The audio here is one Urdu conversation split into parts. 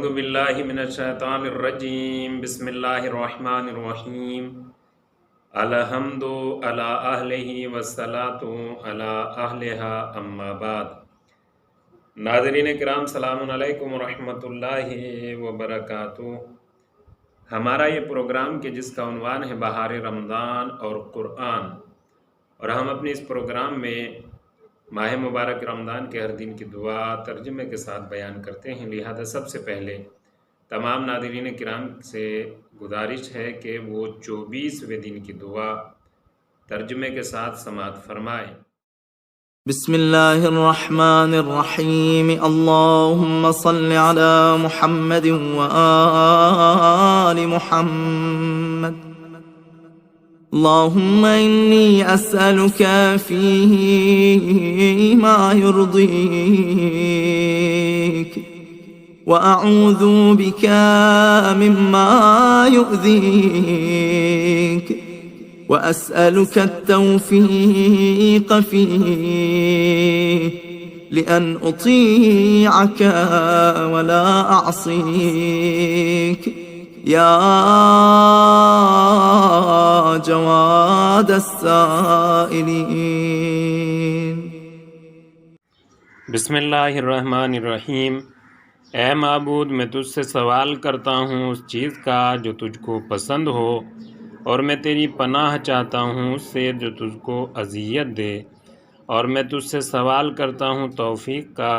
اعوذ باللہ من الشیطان الرجیم بسم اللہ الرحمن الرحیم الحمد علی اہلہ والصلاۃ علی اہلہا اما بعد۔ ناظرین کرام سلام علیکم ورحمۃ اللہ وبرکاتہ۔ ہمارا یہ پروگرام کہ جس کا عنوان ہے بہار رمضان اور قرآن، اور ہم اپنے اس پروگرام میں ماہ مبارک رمضان کے ہر دن کی دعا ترجمے کے ساتھ بیان کرتے ہیں، لہذا سب سے پہلے تمام ناظرین کرام سے گزارش ہے کہ وہ 24ویں دن کی دعا ترجمے کے ساتھ سماعت فرمائیں۔ بسم اللہ الرحمن الرحیم، اللہم صل علی محمد وآل محمد، اللہم انی اسألک فیہ ما یرضیک واعوذ بک مما یؤذیک وأسألك التوفيق فيه لأن أطيعك ولا أعصيك يا جواد السائلين۔ بسم اللہ الرحمن الرحیم۔ اے معبود، میں تجھ سے سوال کرتا ہوں اس چیز کا جو تجھ کو پسند ہو، اور میں تیری پناہ چاہتا ہوں اس سے جو تجھ کو اذیت دے، اور میں تجھ سے سوال کرتا ہوں توفیق کا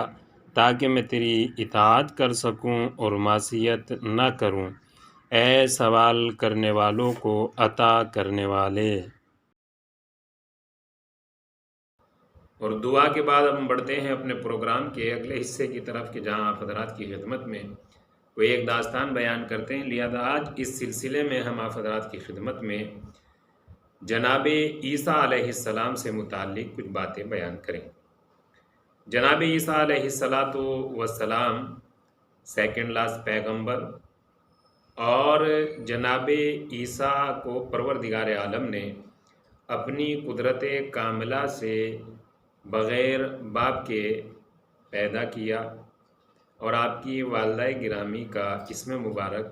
تاکہ میں تیری اطاعت کر سکوں اور معصیت نہ کروں، اے سوال کرنے والوں کو عطا کرنے والے۔ اور دعا کے بعد ہم بڑھتے ہیں اپنے پروگرام کے اگلے حصے کی طرف کہ جہاں آپ حضرات کی خدمت میں کوئی ایک داستان بیان کرتے ہیں، لہذا آج اس سلسلے میں ہم آپ حضرات کی خدمت میں جناب عیسیٰ علیہ السلام سے متعلق کچھ باتیں بیان کریں۔ جناب عیسیٰ علیہ السلام سیکنڈ لاسٹ پیغمبر، اور جناب عیسیٰ کو پروردگار عالم نے اپنی قدرت کاملہ سے بغیر باپ کے پیدا کیا، اور آپ کی والدہ گرامی کا اسم مبارک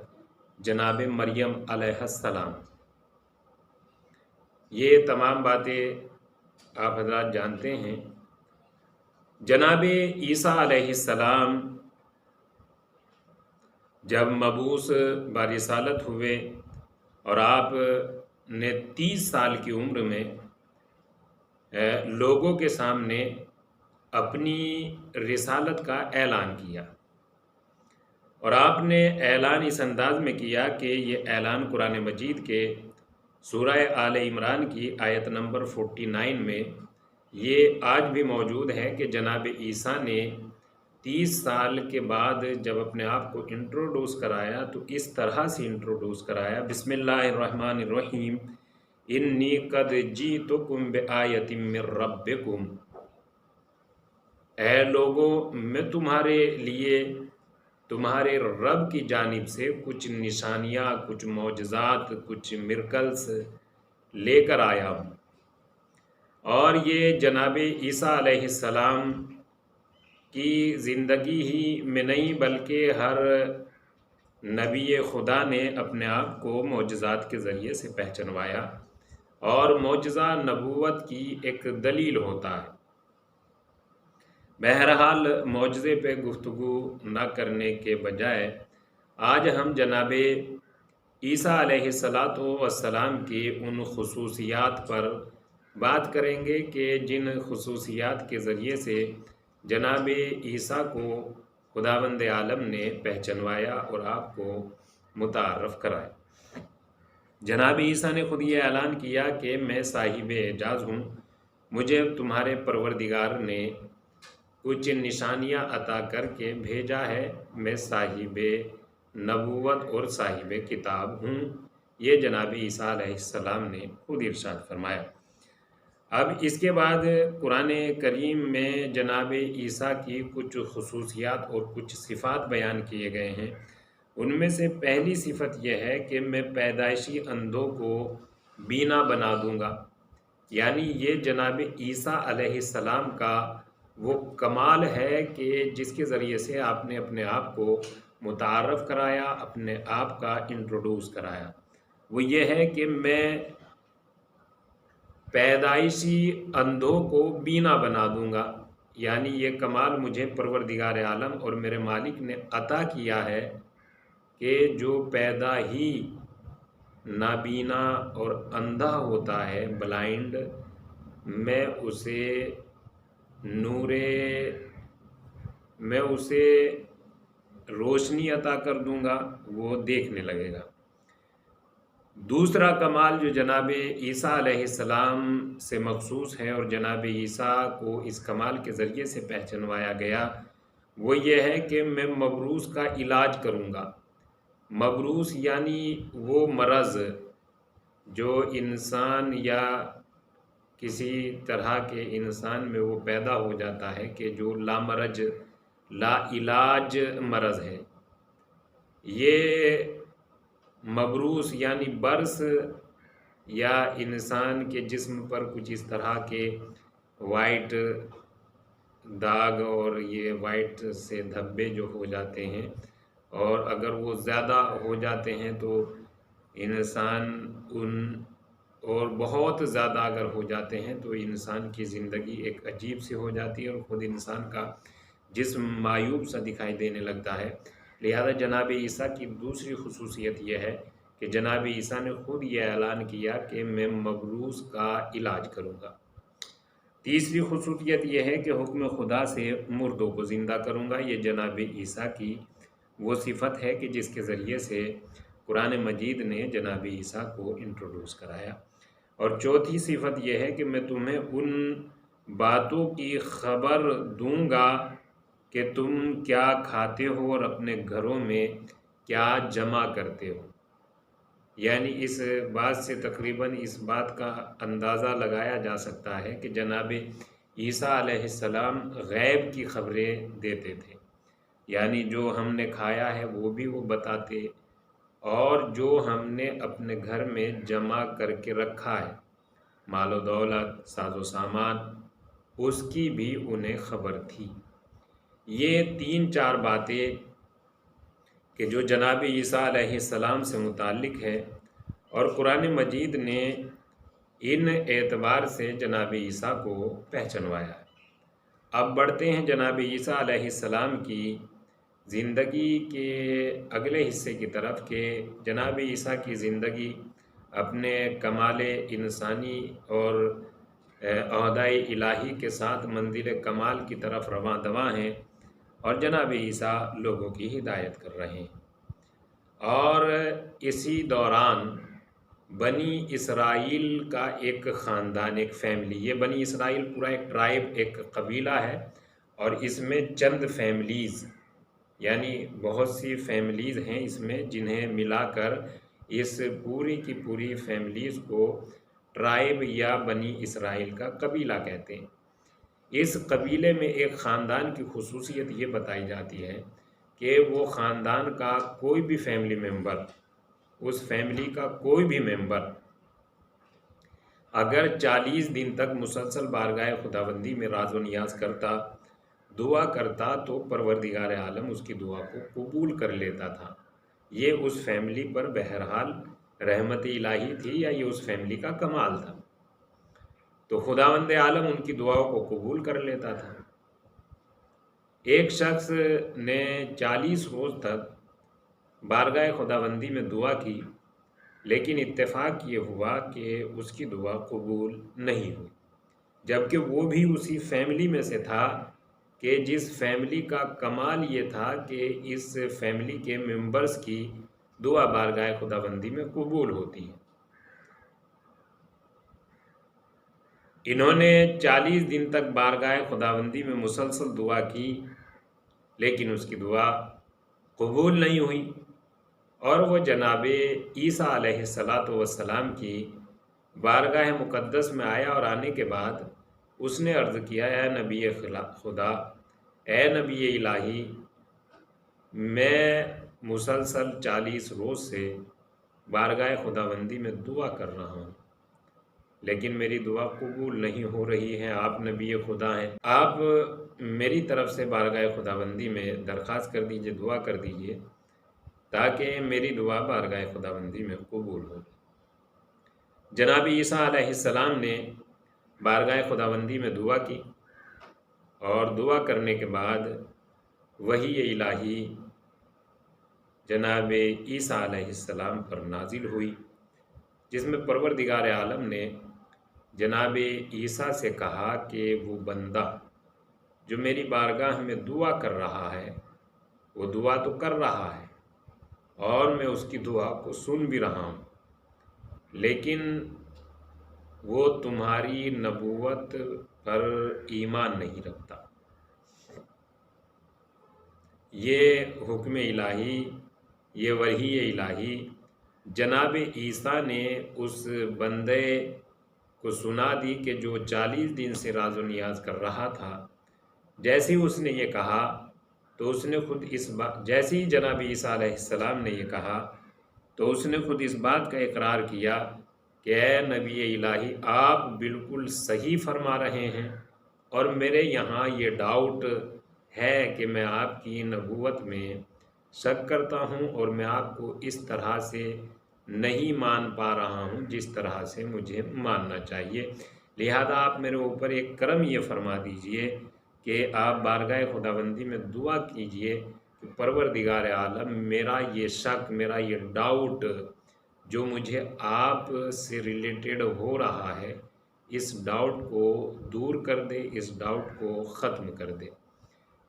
جناب مریم علیہ السلام۔ یہ تمام باتیں آپ حضرات جانتے ہیں۔ جناب عیسیٰ علیہ السلام جب مبعوث برسالت ہوئے اور آپ نے 30 سال کی عمر میں لوگوں کے سامنے اپنی رسالت کا اعلان کیا، اور آپ نے اعلان اس انداز میں کیا کہ یہ اعلان قرآن مجید کے سورہ آل عمران کی آیت نمبر 49 میں یہ آج بھی موجود ہے کہ جناب عیسیٰ نے 30 سال کے بعد جب اپنے آپ کو انٹروڈیوس کرایا تو اس طرح سے انٹروڈیوس کرایا، بسم اللہ الرحمن الرحیم، انی قد جیتکم بآیۃ من ربکم، اے لوگوں میں تمہارے لیے تمہارے رب کی جانب سے کچھ نشانیاں، کچھ معجزات، کچھ مرکلز لے کر آیا ہوں۔ اور یہ جناب عیسیٰ علیہ السلام کی زندگی ہی میں نہیں بلکہ ہر نبی خدا نے اپنے آپ کو معجزات کے ذریعے سے پہچنوایا، اور معجزہ نبوت کی ایک دلیل ہوتا ہے۔ بہرحال معجزے پہ گفتگو نہ کرنے کے بجائے آج ہم جناب عیسیٰ علیہ السلام کی ان خصوصیات پر بات کریں گے کہ جن خصوصیات کے ذریعے سے جناب عیسیٰ کو خداوند عالم نے پہچنوایا اور آپ کو متعارف کرایا۔ جناب عیسیٰ نے خود یہ اعلان کیا کہ میں صاحب اعجاز ہوں، مجھے تمہارے پروردگار نے کچھ نشانیاں عطا کر کے بھیجا ہے، میں صاحب نبوت اور صاحب کتاب ہوں، یہ جناب عیسیٰ علیہ السلام نے خود ارشاد فرمایا۔ اب اس کے بعد قرآن کریم میں جناب عیسیٰ کی کچھ خصوصیات اور کچھ صفات بیان کیے گئے ہیں۔ ان میں سے پہلی صفت یہ ہے کہ میں پیدائشی اندھوں کو بینا بنا دوں گا، یعنی یہ جناب عیسیٰ علیہ السلام کا وہ کمال ہے کہ جس کے ذریعے سے آپ نے اپنے آپ کو متعارف کرایا، اپنے آپ کا انٹروڈیوس کرایا، وہ یہ ہے کہ میں پیدائشی اندھوں کو بینا بنا دوں گا، یعنی یہ کمال مجھے پروردگار عالم اور میرے مالک نے عطا کیا ہے کہ جو پیدا ہی نابینا اور اندھا ہوتا ہے، بلائنڈ، میں اسے نور، میں اسے روشنی عطا کر دوں گا، وہ دیکھنے لگے گا۔ دوسرا کمال جو جناب عیسیٰ علیہ السلام سے مخصوص ہے اور جناب عیسیٰ کو اس کمال کے ذریعے سے پہچانوایا گیا، وہ یہ ہے کہ میں مبروس کا علاج کروں گا۔ مبروس یعنی وہ مرض جو انسان یا کسی طرح کے انسان میں وہ پیدا ہو جاتا ہے کہ جو لامرج لا علاج مرض ہے، یہ مبروس یعنی برس یا انسان کے جسم پر کچھ اس طرح کے وائٹ داغ اور یہ وائٹ سے دھبے جو ہو جاتے ہیں، اور اگر وہ زیادہ ہو جاتے ہیں تو انسان اور بہت زیادہ اگر ہو جاتے ہیں تو انسان کی زندگی ایک عجیب سی ہو جاتی ہے اور خود انسان کا جسم معیوب سا دکھائی دینے لگتا ہے۔ لہذا جناب عیسیٰ کی دوسری خصوصیت یہ ہے کہ جناب عیسیٰ نے خود یہ اعلان کیا کہ میں مبروس کا علاج کروں گا۔ تیسری خصوصیت یہ ہے کہ حکم خدا سے مردوں کو زندہ کروں گا۔ یہ جناب عیسیٰ کی وہ صفت ہے کہ جس کے ذریعے سے قرآن مجید نے جناب عیسیٰ کو انٹروڈیوس کرایا۔ اور چوتھی صفت یہ ہے کہ میں تمہیں ان باتوں کی خبر دوں گا کہ تم کیا کھاتے ہو اور اپنے گھروں میں کیا جمع کرتے ہو۔ یعنی اس بات سے تقریباً اس بات کا اندازہ لگایا جا سکتا ہے کہ جناب عیسیٰ علیہ السلام غیب کی خبریں دیتے تھے، یعنی جو ہم نے کھایا ہے وہ بھی وہ بتاتے، اور جو ہم نے اپنے گھر میں جمع کر کے رکھا ہے، مال و دولت، ساز و سامان، اس کی بھی انہیں خبر تھی۔ یہ 3-4 باتیں کہ جو جناب عیسیٰ علیہ السلام سے متعلق ہے، اور قرآن مجید نے ان اعتبار سے جناب عیسیٰ کو پہچانوایا ہے۔ اب بڑھتے ہیں جناب عیسیٰ علیہ السلام کی زندگی کے اگلے حصے کی طرف کہ جناب عیسیٰ کی زندگی اپنے کمال انسانی اور عہدہ الہی کے ساتھ منزل کمال کی طرف رواں دواں ہیں، اور جناب عیسیٰ لوگوں کی ہدایت کر رہے ہیں۔ اور اسی دوران بنی اسرائیل کا ایک خاندان، ایک فیملی، یہ بنی اسرائیل پورا ایک ٹرائب، ایک قبیلہ ہے، اور اس میں چند فیملیز، یعنی بہت سی فیملیز ہیں اس میں، جنہیں ملا کر اس پوری کی پوری فیملیز کو ٹرائب یا بنی اسرائیل کا قبیلہ کہتے ہیں۔ اس قبیلے میں ایک خاندان کی خصوصیت یہ بتائی جاتی ہے کہ وہ خاندان کا کوئی بھی فیملی ممبر، اس فیملی کا کوئی بھی ممبر اگر 40 دن تک مسلسل بارگاہ خداوندی میں راز و نیاز کرتا، دعا کرتا، تو پروردگار عالم اس کی دعا کو قبول کر لیتا تھا۔ یہ اس فیملی پر بہرحال رحمت الہی تھی، یا یہ اس فیملی کا کمال تھا، تو خداوند عالم ان کی دعاؤں کو قبول کر لیتا تھا۔ ایک شخص نے 40 روز تک بارگاہ خداوندی میں دعا کی، لیکن اتفاق یہ ہوا کہ اس کی دعا قبول نہیں ہوئی، جبکہ وہ بھی اسی فیملی میں سے تھا کہ جس فیملی کا کمال یہ تھا کہ اس فیملی کے ممبرز کی دعا بارگاہ خداوندی میں قبول ہوتی ہے۔ انہوں نے 40 دن تک بارگاہ خداوندی میں مسلسل دعا کی، لیکن اس کی دعا قبول نہیں ہوئی، اور وہ جناب عیسیٰ علیہ السلام کی بارگاہ مقدس میں آیا، اور آنے کے بعد اس نے عرض کیا، اے نبی خدا، اے نبی الہی، میں مسلسل 40 روز سے بارگاہ خداوندی میں دعا کر رہا ہوں، لیکن میری دعا قبول نہیں ہو رہی ہے۔ آپ نبی خدا ہیں، آپ میری طرف سے بارگاہ خداوندی میں درخواست کر دیجئے، دعا کر دیجئے تاکہ میری دعا بارگاہ خداوندی میں قبول ہو۔ جناب عیسیٰ علیہ السلام نے بارگاہ خداوندی میں دعا کی، اور دعا کرنے کے بعد وحی الہی جناب عیسیٰ علیہ السلام پر نازل ہوئی، جس میں پروردگار عالم نے جناب عیسیٰ سے کہا کہ وہ بندہ جو میری بارگاہ میں دعا کر رہا ہے وہ دعا تو کر رہا ہے اور میں اس کی دعا کو سن بھی رہا ہوں، لیکن وہ تمہاری نبوت پر ایمان نہیں رکھتا۔ یہ حکم الہی، یہ وحی الہی جناب عیسیٰ نے اس بندے کو سنا دی کہ جو 40 دن سے راز و نیاز کر رہا تھا۔ جیسے ہی اس نے یہ کہا تو اس نے خود جیسے ہی جناب عیسیٰ علیہ السلام نے یہ کہا تو اس نے خود اس بات کا اقرار کیا کہ اے نبی الہی، آپ بالکل صحیح فرما رہے ہیں، اور میرے یہاں یہ ڈاؤٹ ہے کہ میں آپ کی نبوت میں شک کرتا ہوں، اور میں آپ کو اس طرح سے نہیں مان پا رہا ہوں جس طرح سے مجھے ماننا چاہیے، لہذا آپ میرے اوپر ایک کرم یہ فرما دیجئے کہ آپ بارگاہ خداوندی میں دعا کیجئے کہ پروردگار عالم میرا یہ شک، میرا یہ ڈاؤٹ جو مجھے آپ سے ریلیٹڈ ہو رہا ہے، اس ڈاؤٹ کو دور کر دے، اس ڈاؤٹ کو ختم کر دے۔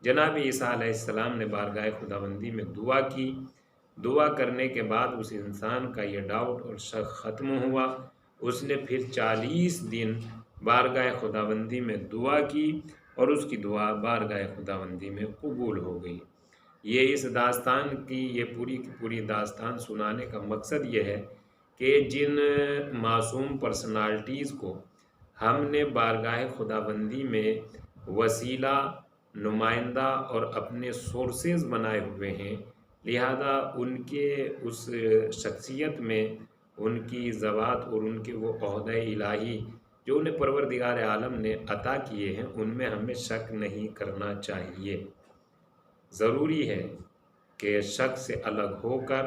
جناب عیسیٰ علیہ السلام نے بارگاہ خداوندی میں دعا کی، دعا کرنے کے بعد اس انسان کا یہ ڈاؤٹ اور شک ختم ہوا۔ اس نے پھر 40 دن بارگاہ خداوندی میں دعا کی، اور اس کی دعا بارگاہ خداوندی میں قبول ہو گئی۔ یہ اس داستان کی یہ پوری کی پوری داستان سنانے کا مقصد یہ ہے کہ جن معصوم پرسنالٹیز کو ہم نے بارگاہ خداوندی میں وسیلہ، نمائندہ اور اپنے سورسز بنائے ہوئے ہیں، لہذا ان کے اس شخصیت میں ان کی ذوات اور ان کے وہ عہدہ الہی جو انہیں پروردگار عالم نے عطا کیے ہیں، ان میں ہمیں شک نہیں کرنا چاہیے۔ ضروری ہے کہ شک سے الگ ہو کر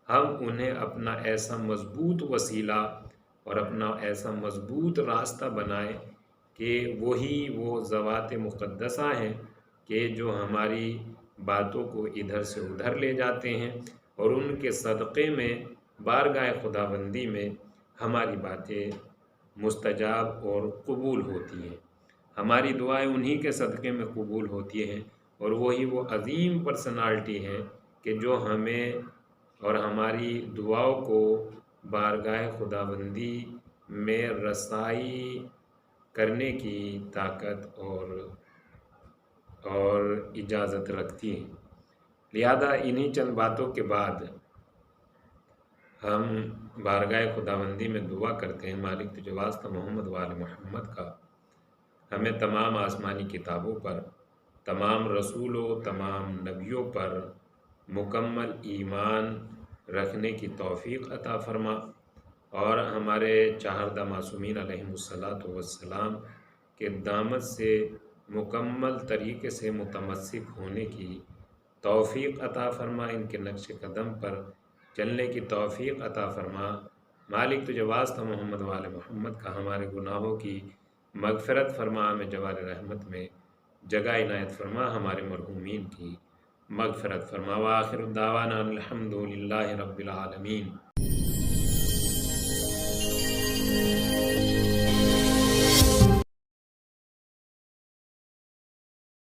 ہم انہیں اپنا ایسا مضبوط وسیلہ اور اپنا ایسا مضبوط راستہ بنائیں کہ وہی وہ ذوات مقدسہ ہیں کہ جو ہماری باتوں کو ادھر سے ادھر لے جاتے ہیں، اور ان کے صدقے میں بارگاہ خداوندی میں ہماری باتیں مستجاب اور قبول ہوتی ہیں، ہماری دعائیں انہی کے صدقے میں قبول ہوتی ہیں، اور وہی وہ عظیم پرسنالٹی ہیں کہ جو ہمیں اور ہماری دعاؤں کو بارگاہ خداوندی میں رسائی کرنے کی طاقت اور اجازت رکھتی ہیں۔ لہذا انہی چند باتوں کے بعد ہم بارگاہ خداوندی میں دعا کرتے ہیں، مالک تجھے واسطہ محمد وآل محمد کا ہمیں تمام آسمانی کتابوں پر، تمام رسولوں، تمام نبیوں پر مکمل ایمان رکھنے کی توفیق عطا فرما، اور ہمارے چہاردہ معصومین علیہم الصلاۃ والسلام کے دامت سے مکمل طریقے سے متمسک ہونے کی توفیق عطا فرما، ان کے نقش قدم پر چلنے کی توفیق عطا فرما۔ مالک تجھے واسطہ محمد وآل محمد کا ہمارے گناہوں کی مغفرت فرما، ہمیں جوار رحمت میں جگہ عنایت فرما، ہمارے مرحومین کی مغفرت فرما۔ وآخر دعوانا الحمد للہ رب العالمین۔